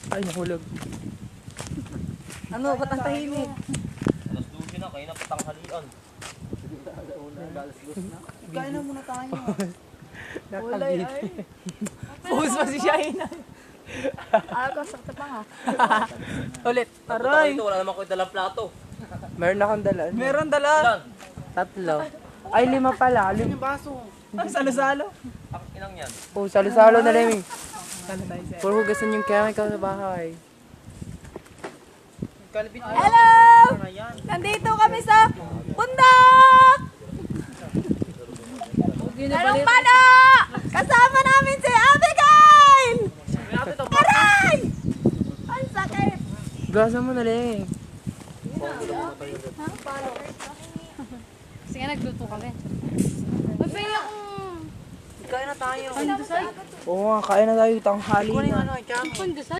Ay, nahulog. Ano, ba't ang tahimik? Alas 12 na, kayo na patanghalian. Kain na muna tayo. Nakabit. Pause pa si Shaina. Ako, sakta pa nga. Ulit. Aray! Wala naman ko dalang plato. Meron akong dala. Meron dala. Ilan? 3. Ay, 5 pala. Yung baso. Salo-salo. Ang inang yan. Oh, salo-salo na lang. Salo tayo, sir. Puro hugasan yung chemical sa bahay. Hello! Nandito kami sa bundok! Anong pala? Kasama namin si Abigail! Aray! Ang sakit! Hugasan mo na lang. Kasi nga nagluto kami. Magpili akong Kain na tayo. pandesal. Oo nga, kain na tayo tanghali Kunin na. ano, Pandesal?